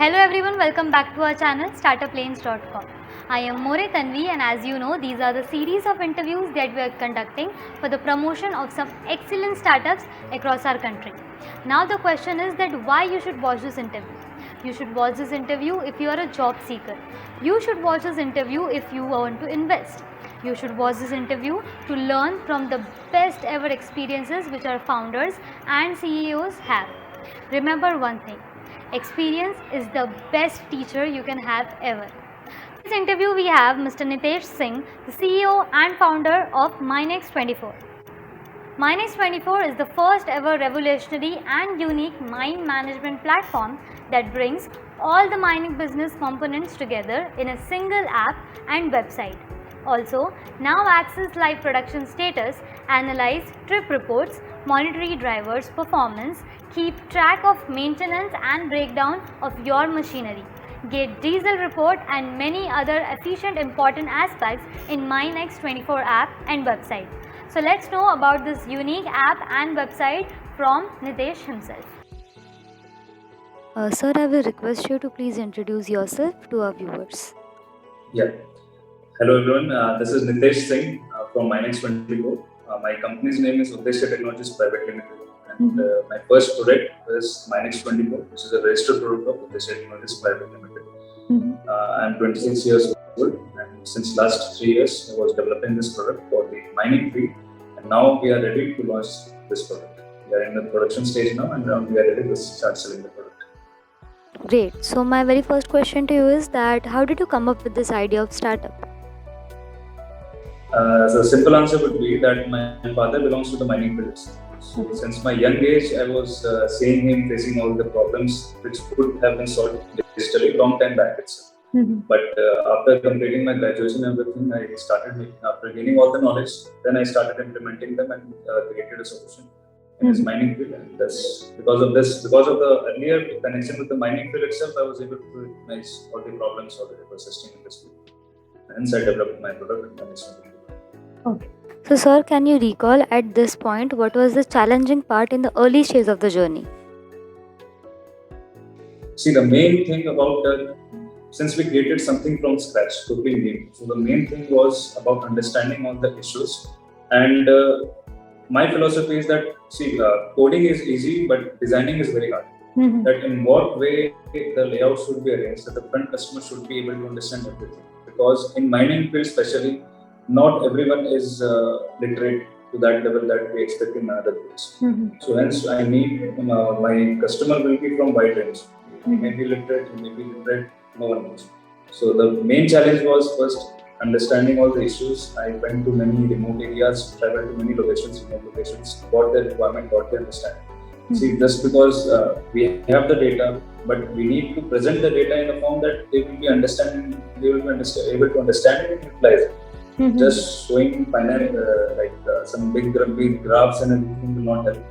Hello everyone, welcome back to our channel startuplanes.com. I am More Tanvi, and as you know, these are the series of interviews that we are conducting for the promotion of some excellent startups across our country. Now the question is that why you should watch this interview. You should watch this interview if you are a job seeker. You should watch this interview if you want to invest. You should watch this interview to learn from the best ever experiences which our founders and CEOs have. Remember one thing. Experience is the best teacher you can have ever. In this interview, we have Mr. Nitesh Singh, the CEO and founder of Minex24. Minex24 is the first ever revolutionary and unique mine management platform that brings all the mining business components together in a single app and website. Also, now access live production status, analyze trip reports, monitor drivers' performance, keep track of maintenance and breakdown of your machinery, get diesel report and many other efficient important aspects in Minex24 app and website. So let's know about this unique app and website from Nitesh himself. Sir, I will request you to please introduce yourself to our viewers. Yeah. Hello everyone, this is Nitesh Singh from Minex24. My company's name is Uddeshya Technologies Private Limited, and my first product is Minex24, which is a registered product of Uddeshya Technologies Private Limited. I'm 26 years old, and since last 3 years I was developing this product for the mining field, and now we are ready to launch this product. We are in the production stage now, and now we are ready to start selling the product. Great. So my very first question to you is that how did you come up with this idea of startup? The simple answer would be that my father belongs to the mining field. So since my young age, I was seeing him facing all the problems which could have been solved digitally long time back itself. But after completing my graduation and everything, I started, after gaining all the knowledge, then I started implementing them and created a solution in this mining field. And that's because of the earlier connection with the mining field itself, I was able to recognize all the problems already persisting in this field. Hence, I developed my product. Okay. So, sir, can you recall at this point what was the challenging part in the early stage of the journey? See, the main thing about since we created something from scratch, totally new. So the main thing was about understanding all the issues. And my philosophy is that, coding is easy, but designing is very hard. That in what way the layout should be arranged, that the front customer should be able to understand everything. Because in mining field especially, not everyone is literate to that level that we expect in other fields. So hence I need, my customer will be from wide range. He may be literate, he may be literate, no one knows. So the main challenge was first understanding all the issues. I went to many remote areas, traveled to many locations, remote locations, got their requirement, got their understanding. See, just because we have the data, but we need to present the data in a form that they will be able to understand it and utilize it. Just showing some big graphs and everything will not help.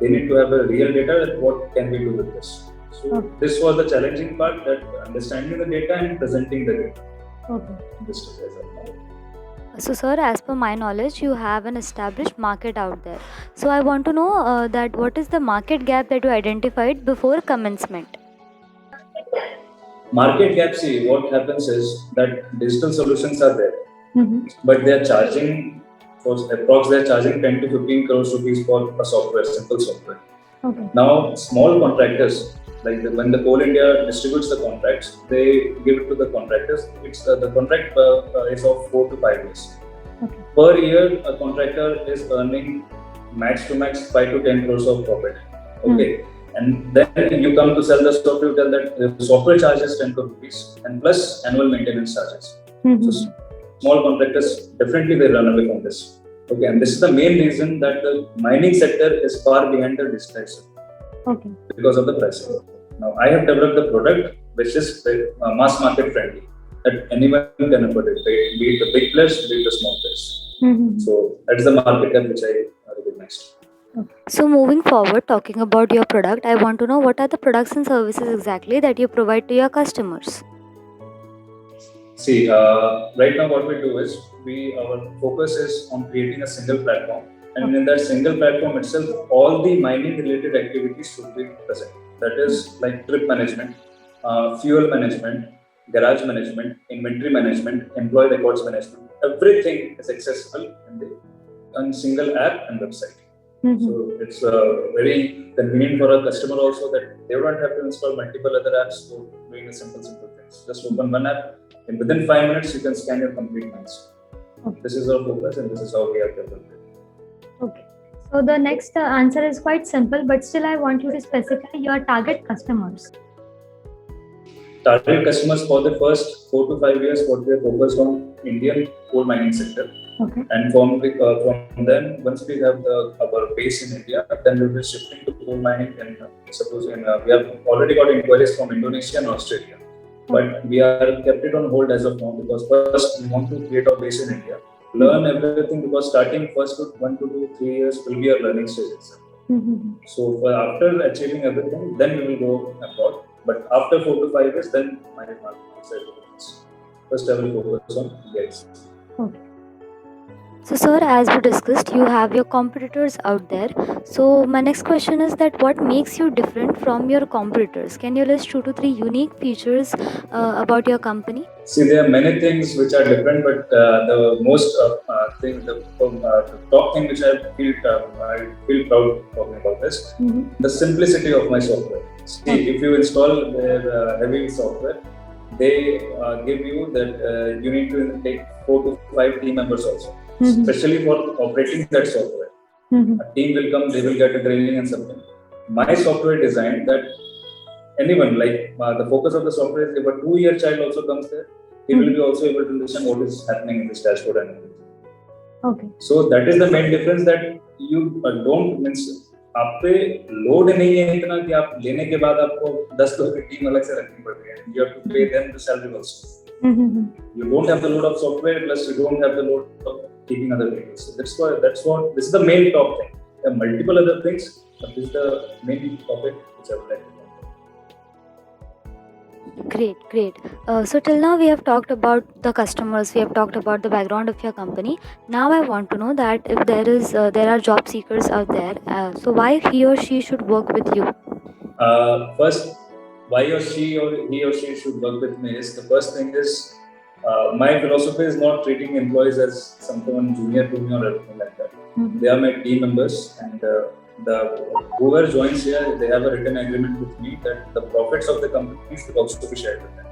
They need to have a real data that what can we do with this. So this was the challenging part, that understanding the data and presenting the data. Okay. So, sir, as per my knowledge, you have an established market out there. So, I want to know that what is the market gap that you identified before commencement? Market gap, see, what happens is that digital solutions are there, but they are charging, for approx, they are charging 10 to 15 crores rupees for a software, simple software. Okay. Now, small contractors, like when the Coal India distributes the contracts, they give it to the contractors. It's the contract is of 4 to 5 years. Okay. Per year, a contractor is earning max to max 5 to 10 crores of profit. Okay. And then you come to sell the software, you tell that the software charges 10 crore rupees and plus annual maintenance charges. So small contractors, definitely they run away from this. Okay, and this is the main reason that the mining sector is far behind the digitization. Okay. Because of the pricing. Now, I have developed a product which is mass market friendly, that anyone can afford it, be it the big players, be it the small players. So that's the market gap which I recognized. Okay. So moving forward, talking about your product, I want to know what are the products and services exactly that you provide to your customers? See, right now what we do is, our focus is on creating a single platform, and in that single platform itself, all the mining related activities should be present. That is like trip management, fuel management, garage management, inventory management, employee records management. Everything is accessible in the on single app and website. So it's very convenient for a customer also that they don't have to install multiple other apps for doing a simple things. Just open one app and within 5 minutes you can scan your complete milestone. Okay. This is our focus and this is how we have developed it. Okay. So the next answer is quite simple, but still I want you to specify your target customers. Target customers for the first 4 to 5 years, what we are focused on Indian coal mining sector. Okay. And from then, once we have our base in India, then we will be shifting to coal mining. And we have already got inquiries from Indonesia and Australia, but we are kept it on hold as of now because first we want to create our base in India, learn everything because starting first 1 to 2, 3 years will be our learning stage itself. So after achieving everything, then we will go abroad. But after 4 to 5 years, then my side begins. First, I will focus on India. Okay. So sir, as we discussed, you have your competitors out there. So my next question is that what makes you different from your competitors? Can you list 2 to 3 unique features about your company? See, there are many things which are different, but the most thing, the top thing which I feel proud talking about this, the simplicity of my software. See, if you install their heavy software, they give you that you need to take 4 to 5 team members also. Especially for operating that software. A team will come, they will get a training and something. My software designed that anyone, like the focus of the software is if a 2-year child also comes there, he will be also able to understand what is happening in this dashboard and everything. Okay. So that is the main difference that you don't means आप पे load नहीं है इतना कि आप लेने के बाद आपको 10 लोगों की टीम अलग से रखनी पड़ रही है. You have to pay them the salary also. You don't have the load of software plus you don't have the load of keeping other people. So that's what this is the main top thing. There are multiple other things, but this is the main topic which I would like to talk about. Great. So till now we have talked about the customers, we have talked about the background of your company. Now I want to know that if there are job seekers out there, so why he or she should work with you? First, why he or she should work with me is the first thing is my philosophy is not treating employees as someone junior to me or anything like that. They are my team members, and whoever joins here, they have a written agreement with me that the profits of the company should also be shared with them.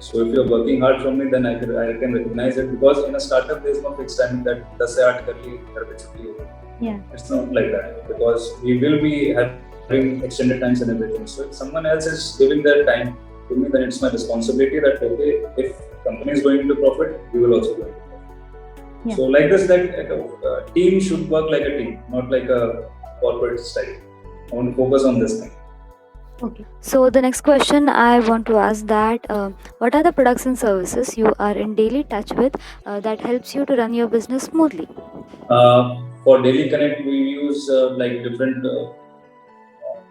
So if you are working hard for me, then I can recognize it, because in a startup there is no fixed time that 10 से 8 कर ली घर पे छुट्टी होगी. Yeah. It's not like that, because we will be having extended times and everything. So if someone else is giving their time to me, then it's my responsibility that okay, if company is going into profit, we will also go into profit. Yeah. So like this, that a team should work like a team, not like a corporate style. I want to focus on this thing. Okay. So the next question I want to ask that what are the products and services you are in daily touch with that helps you to run your business smoothly? For Daily Connect, we use like different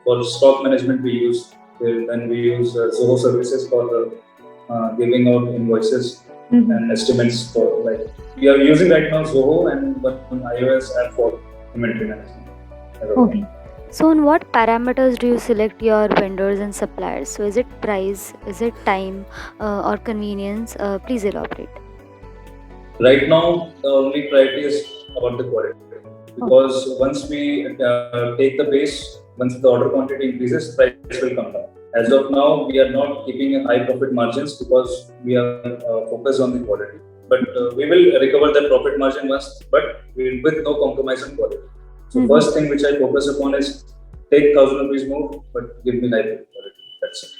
for stock management. We use then we use Zoho services for giving out invoices and estimates for like we are using right now Zoho and one iOS app for inventory management. Okay. So on what parameters do you select your vendors and suppliers? So is it price, is it time or convenience? Please elaborate. Right now, the only priority is about the quality, because once we take the base, once the order quantity increases, price will come down. As of now, we are not keeping a high profit margins because we are focused on the quality. But we will recover the profit margin once, but with no compromise on quality. So first thing which I focus upon is take 1,000 rupees more, but give me high quality. That's it.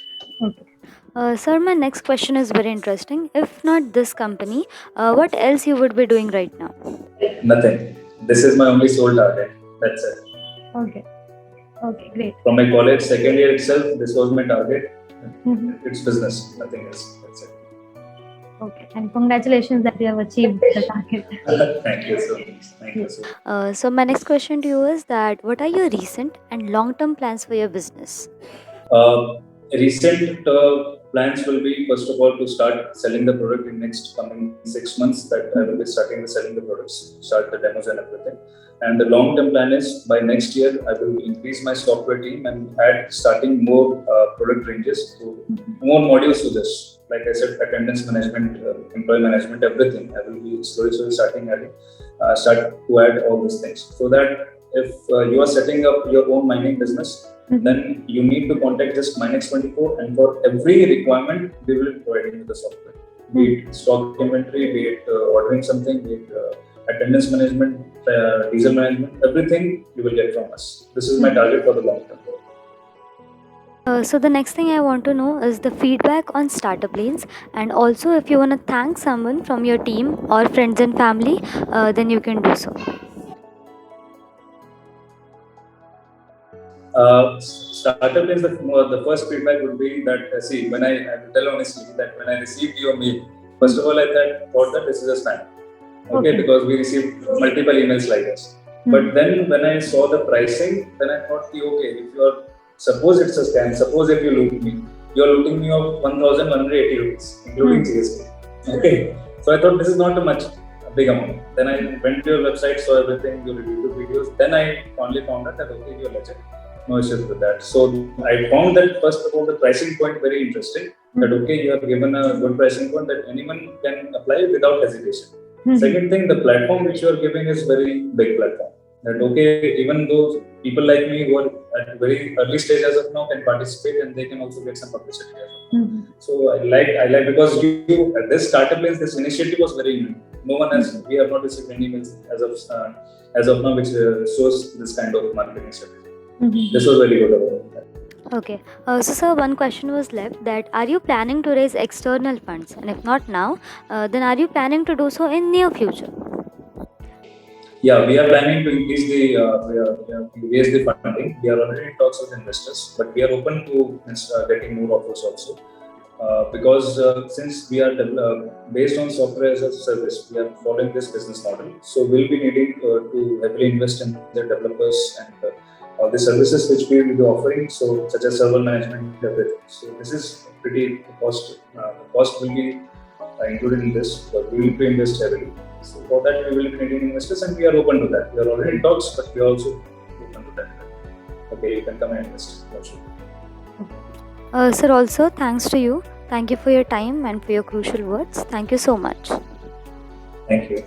Okay. Sir, my next question is very interesting. If not this company, what else you would be doing right now? Nothing. This is my only sole target. That's it. Okay. Okay, great. From my college second year itself, this was my target. It's business, nothing else. That's it. Okay, and congratulations that you have achieved the target. Thank you so much. Thank you so much. So my next question to you is that what are your recent and long-term plans for your business? Recent plans will be, first of all, to start selling the product in next coming 6 months. That I will be starting selling the products, start the demos and everything. And the long-term plan is by next year I will increase my software team and add starting more product ranges, so more modules to this. Like I said, attendance management, employee management, everything. I will be slowly starting adding, start to add all these things, so that if you are setting up your own mining business, then you need to contact just Minex24, and for every requirement we will provide you the software. Be it stock inventory, be it ordering something, be it attendance management, diesel management, everything you will get from us. This is my target for the long term. So the next thing I want to know is the feedback on startup lanes, and also if you want to thank someone from your team or friends and family, then you can do so. Startup lanes, the first feedback would be that see, when I will tell honestly that when I received your mail, first of all I thought that this is a spam. Okay, because we received multiple emails like this. But then when I saw the pricing, then I thought, okay, if you are, suppose it's a scam, suppose if you loot me, you are looting me of 1,180 rupees, including GST. Okay, so I thought this is not a big amount. Then I went to your website, saw everything, your YouTube videos. Then I only found out that okay, you're legit, no issues with that. So I found that first of all the pricing point very interesting. That okay, you have given a good pricing point that anyone can apply without hesitation. Second thing, the platform which you are giving is very big platform. That okay, even those people like me who are at very early stage as of now can participate, and they can also get some publicity as well. So I like because you at this startup lanes, this initiative was very unique. No one has, we have not received any emails as of now which shows this kind of marketing strategy. This was very good about that. Okay, so sir, one question was left, that are you planning to raise external funds, and if not now, then are you planning to do so in near future? Yeah, we are planning to increase raise the funding. We are already in talks with investors, but we are open to getting more offers also. Because since we are based on software as a service, we are following this business model. So we'll be needing to heavily invest in the developers and all the services which we will be offering, so such as server management, everything. So this is pretty cost. The cost will be included in this, but we will be invest heavily. So for that we will be needing investors, and we are open to that. We are already in talks, but we are also open to that. Okay, you can come and invest. Sir, also thanks to you. Thank you for your time and for your crucial words. Thank you so much. Thank you.